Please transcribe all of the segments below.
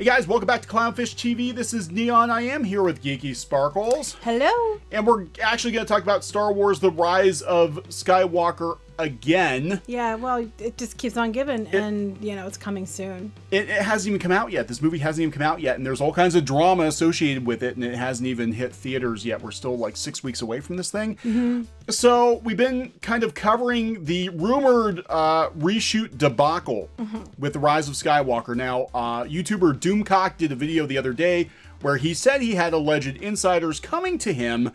Hey guys, welcome back to CLOWNFISH TV. This is Kneon. I am here with Geeky Sparkles. Hello. And we're actually going to talk about Star Wars: The Rise of Skywalker again. Yeah, well, it just keeps on giving, and you know, it's coming soon. It hasn't even come out yet. This movie hasn't even come out yet, and there's all kinds of drama associated with it, and it hasn't even hit theaters yet. We're still like 6 weeks away from this thing. Mm-hmm. So we've been kind of covering the rumored reshoot debacle with The Rise of Skywalker. Now, YouTuber Doomcock did a video the other day where he said he had alleged insiders coming to him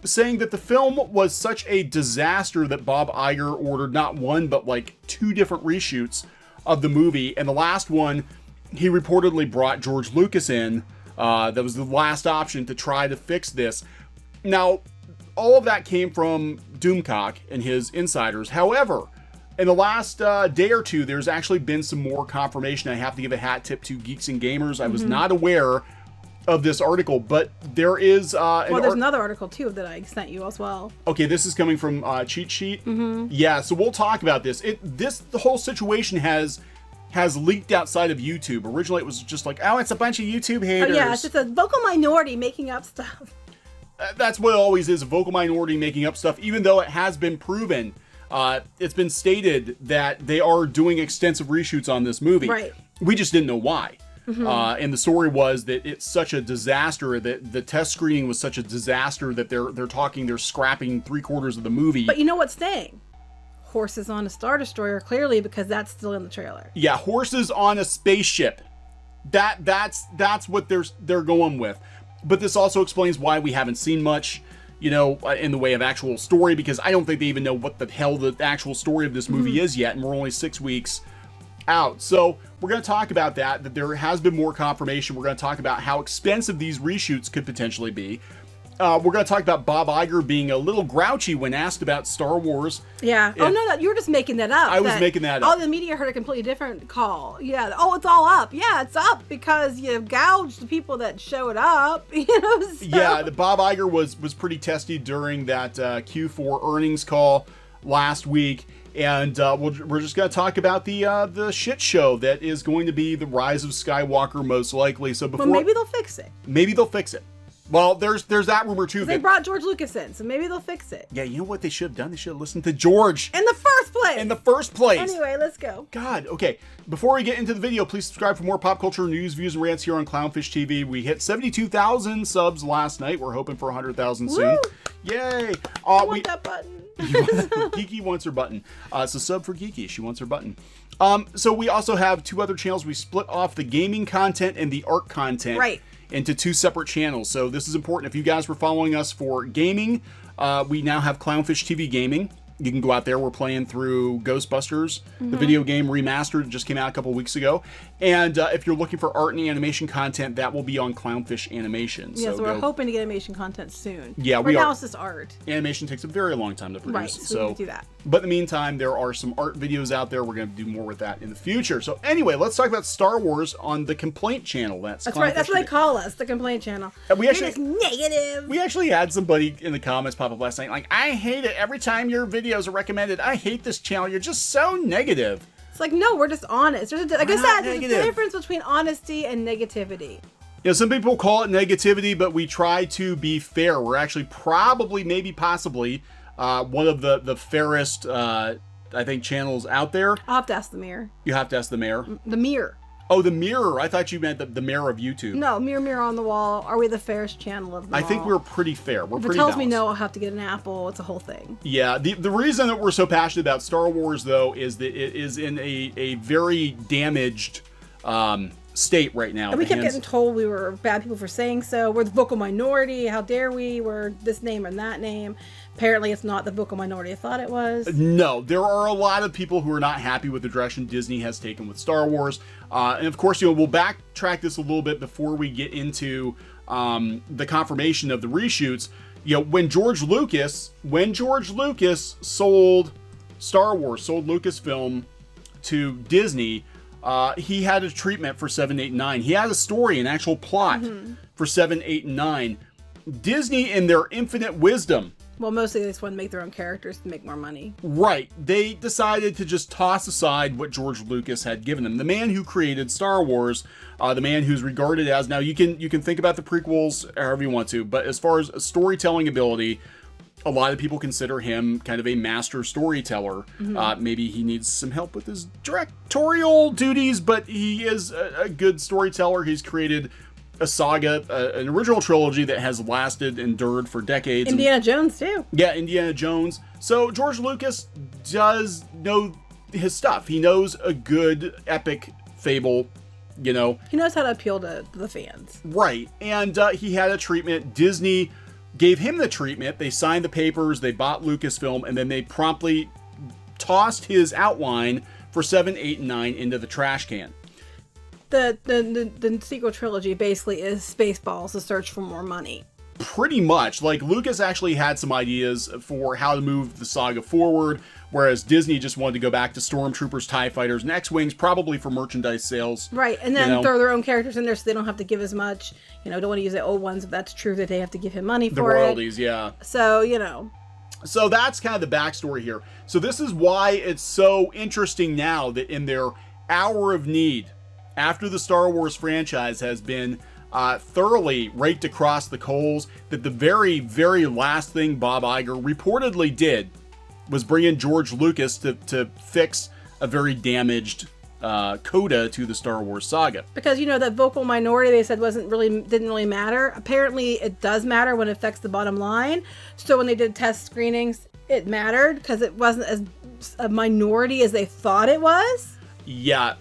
saying that the film was such a disaster that Bob Iger ordered not one, but like 2 different reshoots of the movie. And the last one, he reportedly brought George Lucas in. That was the last option to try to fix this. Now, all of that came from Doomcock and his insiders. However, in the last day or two, there's actually been some more confirmation. I have to give a hat tip to Geeks and Gamers. I was not aware of this article, but there is there's another article too that I sent you as well. Okay, this is coming from Cheat Sheet. Yeah, so we'll talk about this. The whole situation has leaked outside of YouTube. Originally, it was just like, oh, it's a bunch of YouTube haters. Oh, yeah, it's just a vocal minority making up stuff. That's what it always is, a vocal minority making up stuff, even though it has been proven. It's been stated that they are doing extensive reshoots on this movie. Right. We just didn't know why. And the story was that it's such a disaster, that the test screening was such a disaster that they're scrapping 3/4 of the movie. But you know what's staying? Horses on a Star Destroyer, clearly, because that's still in the trailer. Yeah, horses on a spaceship. That's what they're going with. But this also explains why we haven't seen much, you know, in the way of actual story, because I don't think they even know what the hell the actual story of this movie is yet, and we're only 6 weeks out. So we're going to talk about that there has been more confirmation. We're going to talk about how expensive these reshoots could potentially be. We're going to talk about Bob Iger being a little grouchy when asked about Star Wars. Yeah. Oh, no, you were just making that up. I was making that up. All the media heard a completely different call. Yeah. Oh, it's all up. Yeah, it's up because you gouged the people that showed up. You know. So. Yeah, the Bob Iger was pretty testy during that Q4 earnings call last week. And we're just going to talk about the shit show that is going to be The Rise of Skywalker, most likely. So before, well, maybe they'll fix it. Maybe they'll fix it. Well, there's that rumor too. They brought George Lucas in, so maybe they'll fix it. Yeah, you know what they should have done? They should have listened to George in the first place. In the first place. Anyway, let's go. God, okay. Before we get into the video, please subscribe for more pop culture news, views, and rants here on CLOWNFISH TV. We hit 72,000 subs last night. We're hoping for 100,000 soon. Woo! Yay! I want that button. Geeky wants her button. So sub for Geeky. She wants her button. So we also have 2 other channels. We split off the gaming content and the art content. Right. Into 2 separate channels. So this is important. If you guys were following us for gaming, we now have CLOWNFISH TV Gaming. You can go out there. We're playing through Ghostbusters, the video game remastered. It just came out a couple weeks ago. And if you're looking for art and animation content, that will be on CLOWNFISH Animation. Yeah, so we're hoping to get animation content soon. Yeah, we are. Right now it's just art. Animation takes a very long time to produce. Right, so we can do that. But in the meantime, there are some art videos out there. We're going to do more with that in the future. So anyway, let's talk about Star Wars on the Complaint Channel. That's right. That's what they call us, the Complaint Channel. And we actually, it's negative. We actually had somebody in the comments pop up last night like, I hate it. Every time your videos are recommended, I hate this channel. You're just so negative. It's like, no, we're just honest. There's like I said, there's a difference between honesty and negativity. You know, some people call it negativity, but we try to be fair. We're actually probably, maybe, possibly one of the fairest, I think, channels out there. I'll have to ask the Mirror. You have to ask the Mayor? The Mirror. Oh, the Mirror. I thought you meant the Mayor of YouTube. No, mirror on the wall. Are we the fairest channel of them all? I think we're pretty fair. We're pretty balanced. If it tells me no, I'll have to get an apple. It's a whole thing. Yeah. The reason that we're so passionate about Star Wars, though, is that it is in a very damaged state right now. And we kept getting told we were bad people for saying so. We're the vocal minority. How dare we? We're this name and that name. Apparently, it's not the vocal minority I thought it was. No, there are a lot of people who are not happy with the direction Disney has taken with Star Wars. And of course, you know, we'll backtrack this a little bit before we get into the confirmation of the reshoots. You know, when George Lucas sold Star Wars, sold Lucasfilm to Disney, he had a treatment for 7, 8, and 9. He had a story, an actual plot for 7, 8, and 9. Disney, in their infinite wisdom, Well, mostly they just want to make their own characters to make more money. Right. They decided to just toss aside what George Lucas had given them. The man who created Star Wars, the man who's regarded as, now you can think about the prequels however you want to, but as far as storytelling ability, a lot of people consider him kind of a master storyteller. Maybe he needs some help with his directorial duties, but he is a good storyteller. He's created a saga, an original trilogy that has endured for decades. Indiana Jones, too. Yeah, Indiana Jones. So George Lucas does know his stuff. He knows a good epic fable, you know. He knows how to appeal to the fans. Right. And he had a treatment. Disney gave him the treatment. They signed the papers. They bought Lucasfilm. And then they promptly tossed his outline for 7, 8, and 9 into the trash can. The sequel trilogy basically is Spaceballs, the search for more money. Pretty much. Like, Lucas actually had some ideas for how to move the saga forward, whereas Disney just wanted to go back to Stormtroopers, TIE Fighters, and X-Wings, probably for merchandise sales. Right, and then throw their own characters in there so they don't have to give as much. Don't want to use the old ones if that's true, that they have to give him money for the royalties, yeah. So, So that's kind of the backstory here. So this is why it's so interesting now that in their hour of need, after the Star Wars franchise has been thoroughly raked across the coals, that the very, very last thing Bob Iger reportedly did was bring in George Lucas to fix a very damaged coda to the Star Wars saga. Because, that vocal minority they said didn't really matter. Apparently it does matter when it affects the bottom line. So when they did test screenings, it mattered because it wasn't as a minority as they thought it was. Yeah,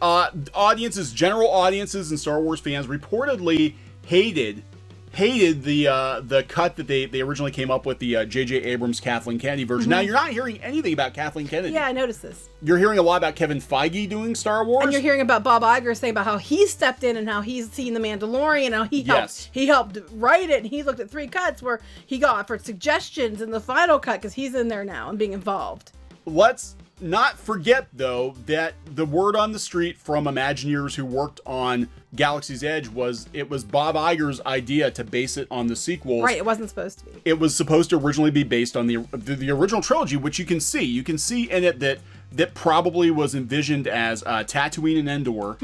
general audiences and Star Wars fans reportedly hated the cut that they originally came up with, the J.J. Abrams Kathleen Kennedy version. Now, you're not hearing anything about Kathleen Kennedy. Yeah, I noticed this. You're hearing a lot about Kevin Feige doing Star Wars. And you're hearing about Bob Iger saying about how he stepped in and how he's seen The Mandalorian, how he helped write it, and he looked at 3 cuts where he got for suggestions in the final cut because he's in there now and being involved. Let's not forget, though, that the word on the street from Imagineers who worked on Galaxy's Edge was Bob Iger's idea to base it on the sequels. Right, it wasn't supposed to be. It was supposed to originally be based on the original trilogy, which you can see. You can see in it that probably was envisioned as Tatooine and Endor,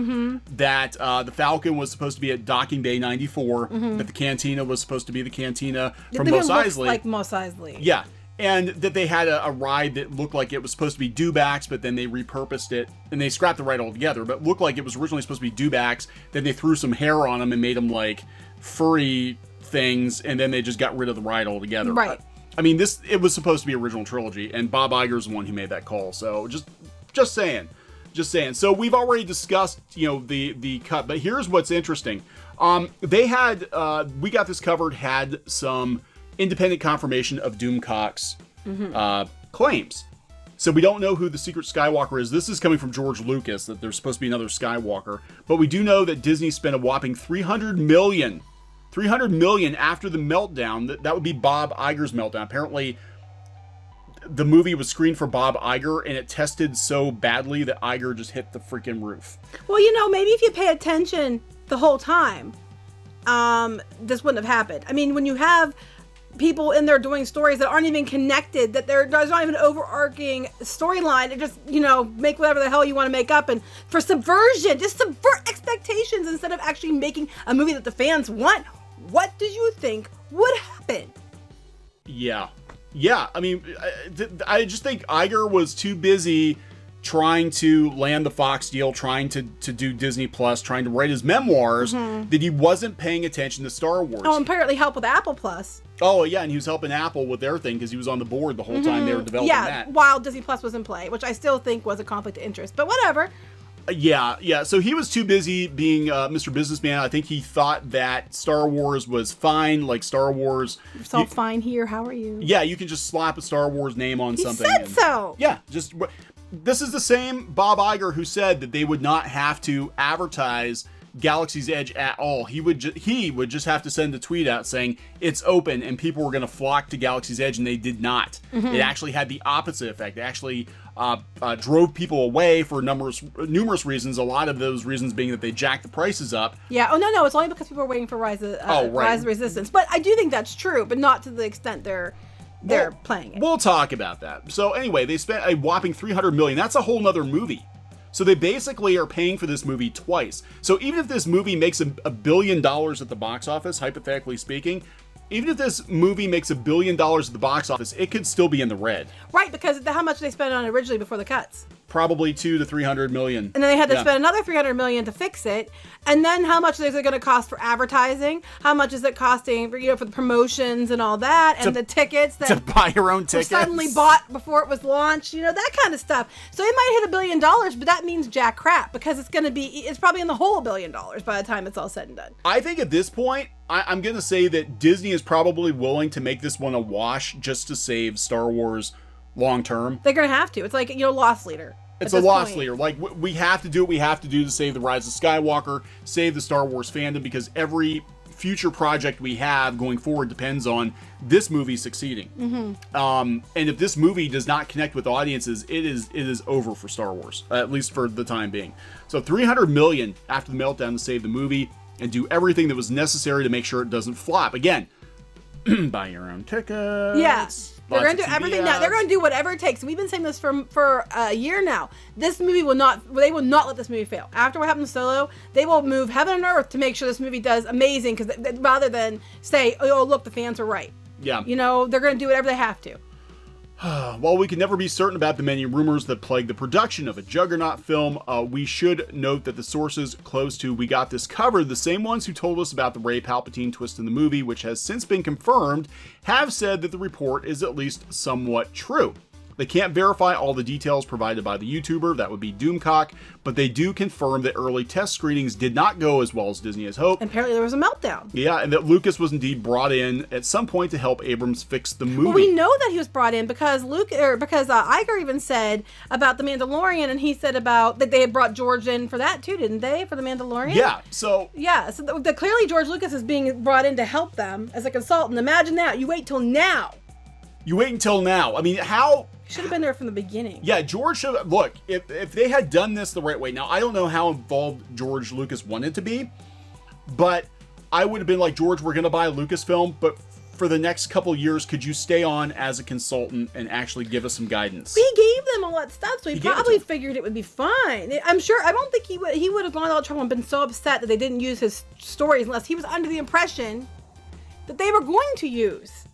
that the Falcon was supposed to be at Docking Bay 94, that the Cantina was supposed to be the Cantina from Mos Eisley. Like Mos Eisley. Yeah. And that they had a ride that looked like it was supposed to be dewbacks, but then they repurposed it, and they scrapped the ride altogether, but looked like it was originally supposed to be dewbacks, then they threw some hair on them and made them like furry things, and then they just got rid of the ride altogether. Right. I mean, it was supposed to be original trilogy, and Bob Iger's the one who made that call, so just saying. So we've already discussed, the cut, but here's what's interesting. They had, we got this covered, had some independent confirmation of Doomcock's claims. So we don't know who the secret Skywalker is. This is coming from George Lucas, that there's supposed to be another Skywalker. But we do know that Disney spent a whopping $300 million after the meltdown. That would be Bob Iger's meltdown. Apparently, the movie was screened for Bob Iger, and it tested so badly that Iger just hit the freaking roof. Well, maybe if you pay attention the whole time, this wouldn't have happened. I mean, when you have people in there doing stories that aren't even connected, that there's not even an overarching storyline, and just, make whatever the hell you want to make up, and for subversion, just subvert expectations instead of actually making a movie that the fans want. What did you think would happen? Yeah. I mean, I just think Iger was too busy trying to land the Fox deal, trying to do Disney Plus, trying to write his memoirs, that he wasn't paying attention to Star Wars. Oh, and apparently help with Apple Plus. Oh, yeah, and he was helping Apple with their thing because he was on the board the whole time they were developing that. Yeah, while Disney Plus was in play, which I still think was a conflict of interest, but whatever. Yeah. So he was too busy being Mr. Businessman. I think he thought that Star Wars was fine, like Star Wars. It's all fine here. How are you? Yeah, you can just slap a Star Wars name on something. He said so. Yeah, this is the same Bob Iger who said that they would not have to advertise Galaxy's Edge at all. He would just have to send a tweet out saying it's open, and people were going to flock to Galaxy's Edge, and they did not. It actually had the opposite effect. It actually drove people away for numerous reasons. A lot of those reasons being that they jacked the prices up. Yeah. Oh no, it's only because people were waiting for Rise of Resistance. But I do think that's true, but not to the extent they're they're playing it. We'll talk about that. So anyway, they spent a whopping $300 million. That's a whole nother movie. So they basically are paying for this movie twice. So even if this movie makes $1 billion at the box office, hypothetically speaking, even if this movie makes $1 billion at the box office, it could still be in the red. Right, because how much they spent on it originally before the cuts? Probably $200 to $300 million. And then they had to spend another $300 million to fix it. And then how much is it going to cost for advertising? How much is it costing for, for the promotions and all that, and the tickets that to buy your own tickets suddenly bought before it was launched? That kind of stuff. So it might hit $1 billion, but that means jack crap, because it's probably in the hole $1 billion by the time it's all said and done. I think at this point, I'm going to say that Disney is probably willing to make this one a wash just to save Star Wars long term. They're going to have to. It's like, loss leader. It's a loss leader. Like, we have to do what we have to do to save the Rise of Skywalker, save the Star Wars fandom, because every future project we have going forward depends on this movie succeeding. And if this movie does not connect with audiences, it is over for Star Wars, at least for the time being. So $300 million after the meltdown to save the movie and do everything that was necessary to make sure it doesn't flop. Again, buy your own tickets. Yeah. They're going to do everything now. They're going to do whatever it takes. We've been saying this for a year now. This movie they will not let this movie fail. After what happened to Solo, they will move heaven and earth to make sure this movie does amazing, because rather than say, oh, look, the fans are right. Yeah. They're going to do whatever they have to. While we can never be certain about the many rumors that plague the production of a juggernaut film, we should note that the sources close to We Got This Covered, the same ones who told us about the Rey Palpatine twist in the movie, which has since been confirmed, have said that the report is at least somewhat true. They can't verify all the details provided by the YouTuber, that would be Doomcock, but they do confirm that early test screenings did not go as well as Disney has hoped. And apparently there was a meltdown. Yeah, and that Lucas was indeed brought in at some point to help Abrams fix the movie. Well, we know that he was brought in because Iger even said about The Mandalorian, and he said about that they had brought George in for that too, didn't they? For The Mandalorian? Yeah, so... Yeah, so clearly George Lucas is being brought in to help them as a consultant. Imagine that. You wait till now. I mean, how... Should have been there from the beginning. Yeah, George should have... Look, if they had done this the right way... Now, I don't know how involved George Lucas wanted to be, but I would have been like, George, we're going to buy Lucasfilm, but for the next couple years, could you stay on as a consultant and actually give us some guidance? He gave them all that stuff, so he probably figured it would be fine. I'm sure... I don't think he would have gone all the trouble and been so upset that they didn't use his stories unless he was under the impression that they were going to use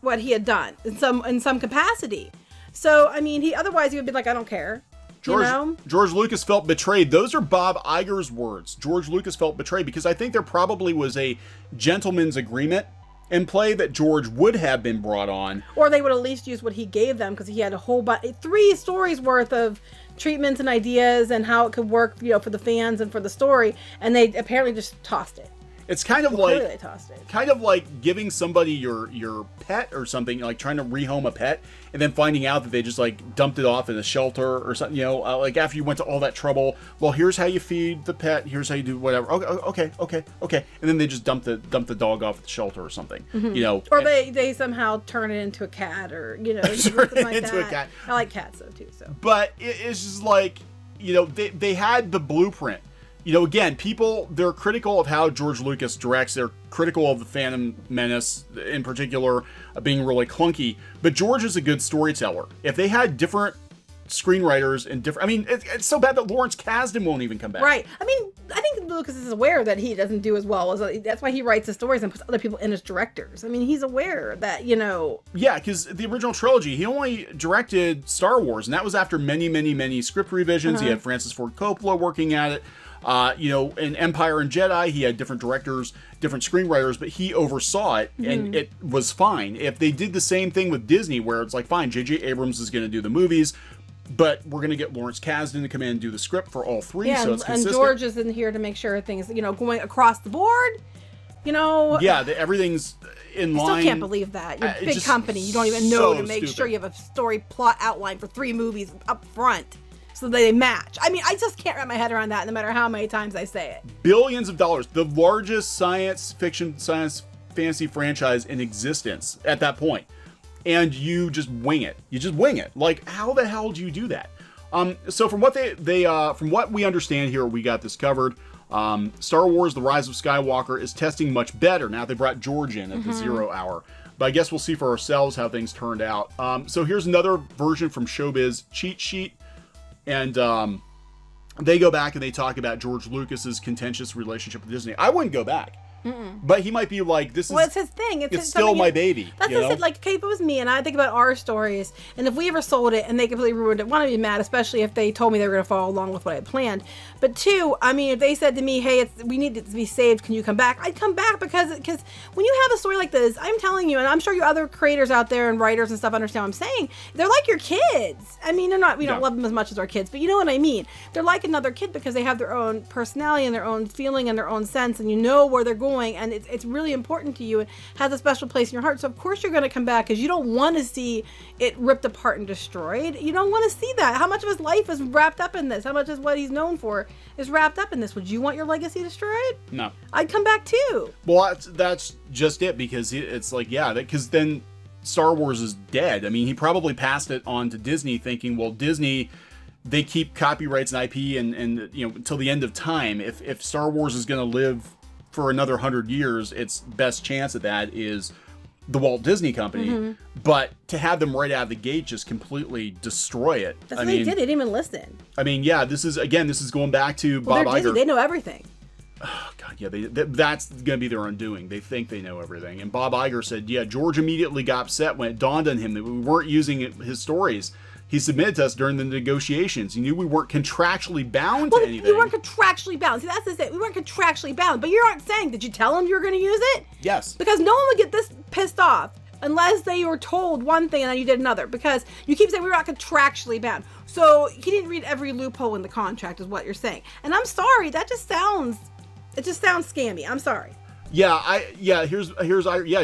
what he had done in some capacity. So, I mean, otherwise he would be like, I don't care. George Lucas felt betrayed. Those are Bob Iger's words. George Lucas felt betrayed because I think there probably was a gentleman's agreement in play that George would have been brought on. Or they would at least use what he gave them, because he had a whole 3 stories worth of treatments and ideas and how it could work, for the fans and for the story, and they apparently just tossed it. It's kind of like giving somebody your pet or something, like trying to rehome a pet and then finding out that they just like dumped it off in a shelter or something, like after you went to all that trouble. Well, here's how you feed the pet. Here's how you do whatever. Okay. And then they just dump the dog off at the shelter or something, Or they somehow turn it into a cat or, something like that. A cat. I like cats though too, so. But it's just like, they had the blueprint. Again, people, they're critical of how George Lucas directs. They're critical of the Phantom Menace, in particular, being really clunky. But George is a good storyteller. If they had different screenwriters and different... I mean, it's so bad that Lawrence Kasdan won't even come back. Right. I mean, I think Lucas is aware that he doesn't do as well. That's why he writes the stories and puts other people in as directors. I mean, he's aware that, Yeah, because the original trilogy, he only directed Star Wars, and that was after many, many, many script revisions. He had Francis Ford Coppola working at it. In Empire and Jedi, he had different directors, different screenwriters, but he oversaw it, and it was fine. If they did the same thing with Disney, where it's like, fine, J.J. Abrams is going to do the movies, but we're going to get Lawrence Kasdan to come in and do the script for all 3, so it's consistent. And George is in here to make sure things, going across the board, Yeah, everything's in line. I still can't believe that. You're a big company. You don't even know to make sure you have a story plot outline for 3 movies up front, so they match. I mean, I just can't wrap my head around that no matter how many times I say it. Billions of dollars. The largest science fantasy franchise in existence at that point. And you just wing it. Like, how the hell do you do that? So from what from what we understand here, We Got This Covered, Star Wars The Rise of Skywalker is testing much better now they brought George in at the 0 hour. But I guess we'll see for ourselves how things turned out. So here's another version from Showbiz Cheat Sheet. And they go back and they talk about George Lucas's contentious relationship with Disney. I wouldn't go back. But he might be like, this is... Well, it's his thing. It's still my baby. That's what I said. Like, okay, if it was me and I think about our stories, and if we ever sold it and they completely ruined it, one, I'd be mad, especially if they told me they were going to follow along with what I had planned. But two, I mean, if they said to me, hey, we need it to be saved, can you come back? I'd come back because when you have a story like this, I'm telling you, and I'm sure you other creators out there and writers and stuff understand what I'm saying, they're like your kids. I mean, they're not, we don't love them as much as our kids, but you know what I mean. They're like another kid because they have their own personality and their own feeling and their own sense, and you know where they're going, and it's really important to you and has a special place in your heart. So of course you're going to come back because you don't want to see it ripped apart and destroyed. You don't want to see that. How much of his life is wrapped up in this? How much is what he's known for is wrapped up in this? Would you want your legacy destroyed? No. I'd come back too. Well, that's just it, because it's like, yeah, because then Star Wars is dead. I mean, he probably passed it on to Disney thinking, well, Disney, they keep copyrights and IP and you know, until the end of time. If Star Wars is going to live for another 100 years, its best chance at that is the Walt Disney Company. But to have them right out of the gate just completely destroy it. That's what they did. They didn't even listen. I mean, yeah, this is going back to Bob Iger. Disney. They know everything. Oh, God, yeah, that's going to be their undoing. They think they know everything. And Bob Iger said, yeah, George immediately got upset when it dawned on him that we weren't using his stories he submitted to us during the negotiations. He knew we weren't contractually bound to anything. You weren't contractually bound. See, that's the thing. We weren't contractually bound. But you aren't saying, did you tell him you were going to use it? Yes. Because no one would get this pissed off unless they were told one thing and then you did another. Because you keep saying we're not contractually bound. So he didn't read every loophole in the contract is what you're saying. And I'm sorry, it just sounds scammy. I'm sorry.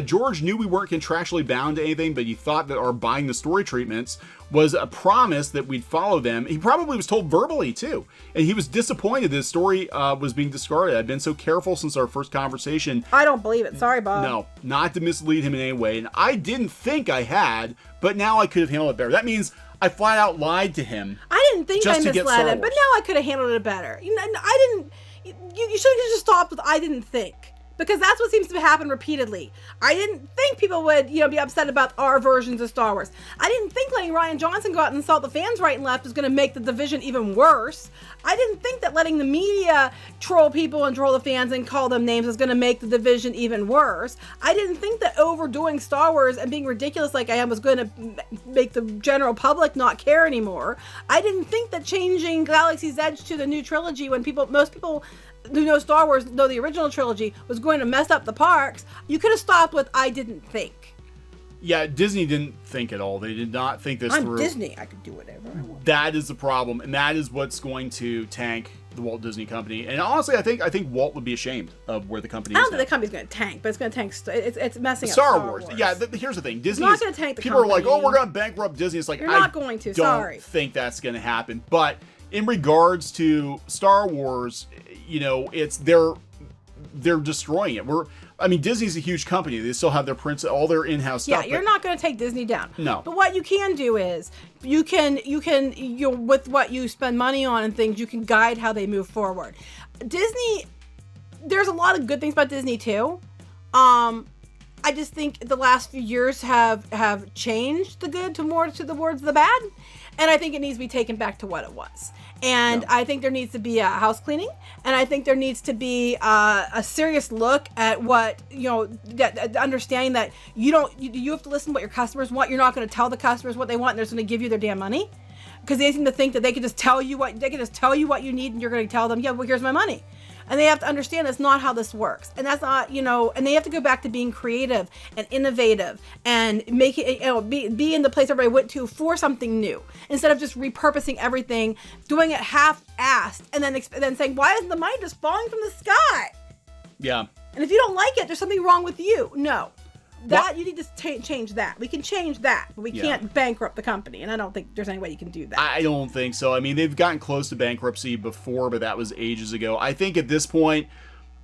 George knew we weren't contractually bound to anything, but he thought that our buying the story treatments was a promise that we'd follow them. He probably was told verbally too, and he was disappointed this story was being discarded. I've been so careful since our first conversation. I don't believe it. Sorry, Bob. No, not to mislead him in any way, and I didn't think I had, but now I could have handled it better. That means I flat out lied to him. I didn't think I misled him, but now I could have handled it better. You know, I didn't. You should have just stopped with "I didn't think." Because that's what seems to happen repeatedly. I didn't think people would, be upset about our versions of Star Wars. I didn't think letting Rian Johnson go out and insult the fans right and left was going to make the division even worse. I didn't think that letting the media troll people and troll the fans and call them names was going to make the division even worse. I didn't think that overdoing Star Wars and being ridiculous like I am was going to make the general public not care anymore. I didn't think that changing Galaxy's Edge to the new trilogy when most people who know Star Wars know the original trilogy was going to mess up the parks. You could have stopped with "I didn't think." Yeah, Disney didn't think at all. They did not think this through. I'm Disney. I could do whatever I want. That is the problem, and that is what's going to tank the Walt Disney Company. And honestly, I think Walt would be ashamed of where the company is. I don't think the company's going to tank, but it's going to tank. It's messing up Star Wars. Yeah, here's the thing. Disney's not going to tank the people company. are like, oh, we're going to bankrupt Disney. It's like, you're not going to. Sorry. I don't think that's going to happen. But in regards to Star Wars, they're destroying it. Disney's a huge company. They still have their all their in-house stuff. Yeah, you're not going to take Disney down. No. But what you can do is you can with what you spend money on and things, you can guide how they move forward. Disney, there's a lot of good things about Disney too. I just think the last few years have changed the good towards the bad. And I think it needs to be taken back to what it was. And I think there needs to be a house cleaning. And I think there needs to be a serious look at what, that understanding that you have to listen to what your customers want. You're not going to tell the customers what they want and they're just going to give you their damn money. Because they seem to think that they can just tell you what you need and you're going to tell them, yeah, well, here's my money. And they have to understand that's not how this works. And that's not, and they have to go back to being creative and innovative and make it, be in the place everybody went to for something new. Instead of just repurposing everything, doing it half-assed, and then saying, why isn't the money just falling from the sky? Yeah. And if you don't like it, there's something wrong with you. No. You need to change that. We can change that, but we can't bankrupt the company, and I don't think there's any way you can do that. I don't think so. They've gotten close to bankruptcy before, but that was ages ago. I think at this point,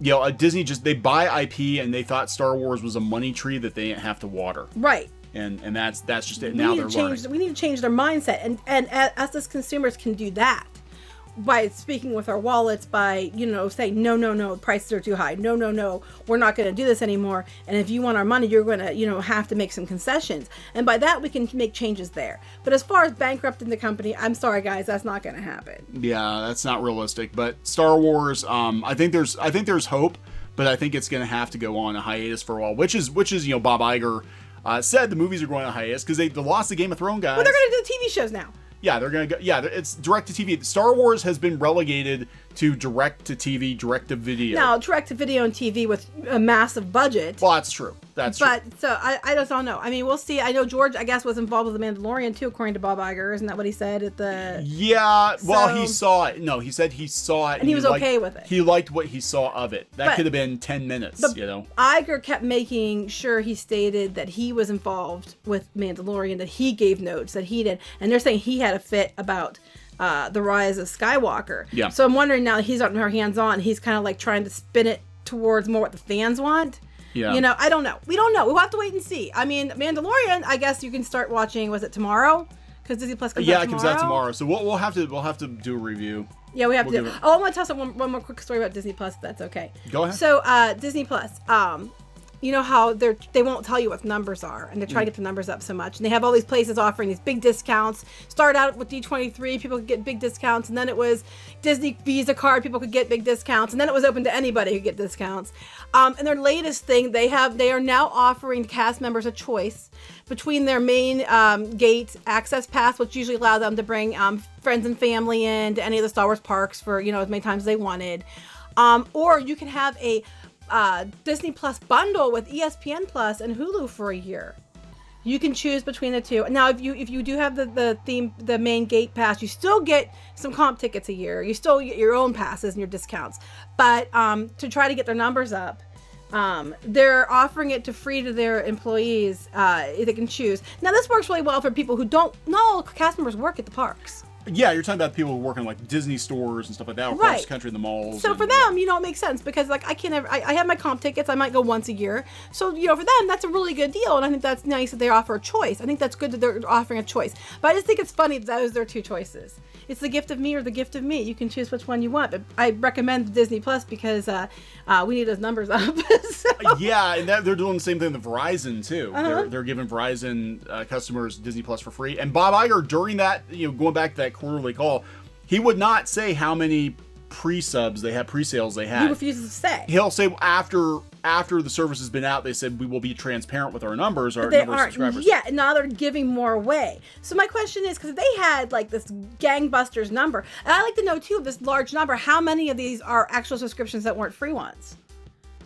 Disney they buy IP, and they thought Star Wars was a money tree that they didn't have to water. Right. And that's just it. Now they're learning. We need to change their mindset, and us as consumers can do that. by speaking with our wallets, by, saying, no, prices are too high. No, we're not going to do this anymore. And if you want our money, you're going to, have to make some concessions. And by that, we can make changes there. But as far as bankrupting the company, I'm sorry, guys, that's not going to happen. Yeah, that's not realistic. But Star Wars, I think there's hope, but I think it's going to have to go on a hiatus for a while, which is Bob Iger said the movies are going on a hiatus because they lost the Game of Thrones guys. Well, they're going to do the TV shows now. Yeah, they're going to go. Yeah, it's direct to TV. Star Wars has been relegated to direct to TV, direct to video. Now, direct to video and TV with a massive budget. Well, that's true. But so I just don't know. I mean, we'll see. I know George, I guess, was involved with The Mandalorian too, according to Bob Iger. Isn't that what he said at the? Yeah. Well, he saw it. No, he said he saw it, and he was okay with it. He liked what he saw of it. That could have been 10 minutes. Iger kept making sure he stated that he was involved with Mandalorian, that he gave notes, that he did, and they're saying he had a fit about the Rise of Skywalker. Yeah. So I'm wondering now that he's gotten her hands on, he's kind of like trying to spin it towards more what the fans want. Yeah. I don't know. We don't know. We'll have to wait and see. I mean, Mandalorian, I guess you can start watching, was it tomorrow? Because Disney Plus comes out tomorrow. Yeah, it comes out tomorrow. So we'll have to do a review. Yeah, we have to do. Oh, I want to tell one more quick story about Disney Plus, if that's okay. Go ahead. So, Disney Plus, you know how they won't tell you what the numbers are, and they're trying to get the numbers up so much. And they have all these places offering these big discounts. Start out with D23, people could get big discounts, and then it was Disney Visa card, people could get big discounts, and then it was open to anybody who could get discounts. And their latest thing, they are now offering cast members a choice between their main gate access pass, which usually allow them to bring friends and family in to any of the Star Wars parks for as many times as they wanted, or you can have a Disney Plus bundle with ESPN Plus and Hulu for a year. You can choose between the two. Now, if you do have the main gate pass, you still get some comp tickets a year. You still get your own passes and your discounts. But to try to get their numbers up, they're offering it to free to their employees. They can choose. Now, this works really well for people who don't. Not all cast members work at the parks. Yeah, you're talking about people who work in like Disney stores and stuff like that across the country in the malls. So for them, it makes sense because like I have my comp tickets. I might go once a year. So for them, that's a really good deal, and I think that's nice that they offer a choice. I think that's good that they're offering a choice. But I just think it's funny that those are their two choices. It's the gift of me or the gift of me. You can choose which one you want. But I recommend Disney Plus because we need those numbers up. So. Yeah, and they're doing the same thing with Verizon too. They're giving Verizon customers Disney Plus for free. And Bob Iger, during that, going back to that quarterly call, he would not say how many pre-sales they had. He refuses to say. He'll say after the service has been out, they said we will be transparent with our numbers, our number of subscribers. Yeah, now they're giving more away. So my question is, because they had like this gangbusters number, and I'd like to know too, this large number, how many of these are actual subscriptions that weren't free ones?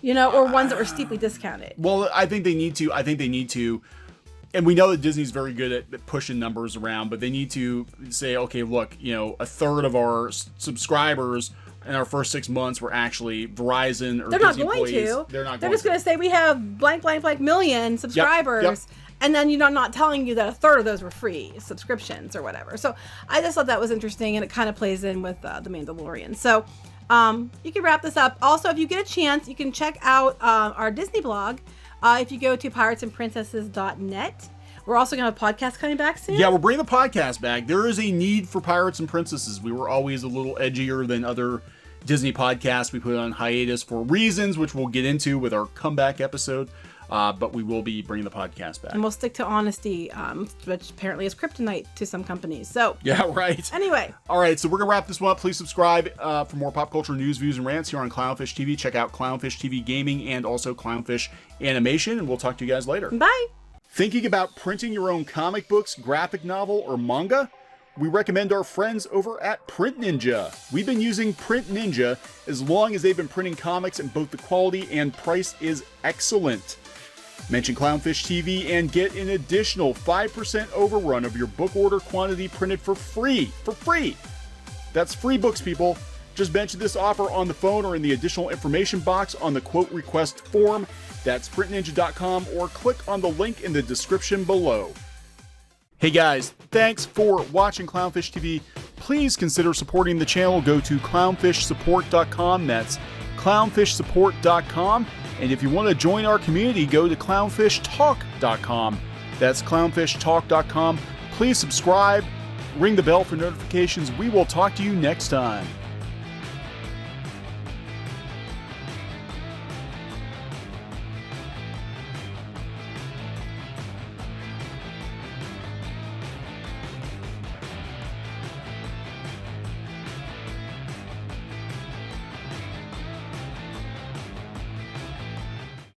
Or ones that were steeply discounted. Well, I think they need to. And we know that Disney's very good at pushing numbers around, but they need to say, okay, look, a third of our subscribers in our first 6 months were actually Verizon or Disney employees. They're not going to. They're just going to say we have blank million subscribers. Yep. And then not telling you that a third of those were free subscriptions or whatever. So I just thought that was interesting, and it kind of plays in with The Mandalorian. So you can wrap this up. Also, if you get a chance, you can check out our Disney blog. If you go to piratesandprincesses.net. We're also going to have a podcast coming back soon. Yeah, we're bringing the podcast back. There is a need for Pirates and Princesses. We were always a little edgier than other Disney podcasts. We put on hiatus for reasons, which we'll get into with our comeback episode. But we will be bringing the podcast back. And we'll stick to honesty, which apparently is kryptonite to some companies. So yeah, right. Anyway. All right, so we're going to wrap this one up. Please subscribe for more pop culture news, views, and rants here on CLOWNFISH TV. Check out CLOWNFISH TV Gaming and also CLOWNFISH Animation, and we'll talk to you guys later. Bye. Thinking about printing your own comic books, graphic novel, or manga? We recommend our friends over at PrintNinja. We've been using PrintNinja as long as they've been printing comics, and both the quality and price is excellent. Mention CLOWNFISH TV and get an additional 5% overrun of your book order quantity printed for free. For free! That's free books, people. Just mention this offer on the phone or in the additional information box on the quote request form. That's printninja.com or click on the link in the description below. Hey guys, thanks for watching CLOWNFISH TV. Please consider supporting the channel. Go to clownfishsupport.com. That's clownfishsupport.com. And if you want to join our community, go to clownfishtalk.com. That's clownfishtalk.com. Please subscribe, ring the bell for notifications. We will talk to you next time.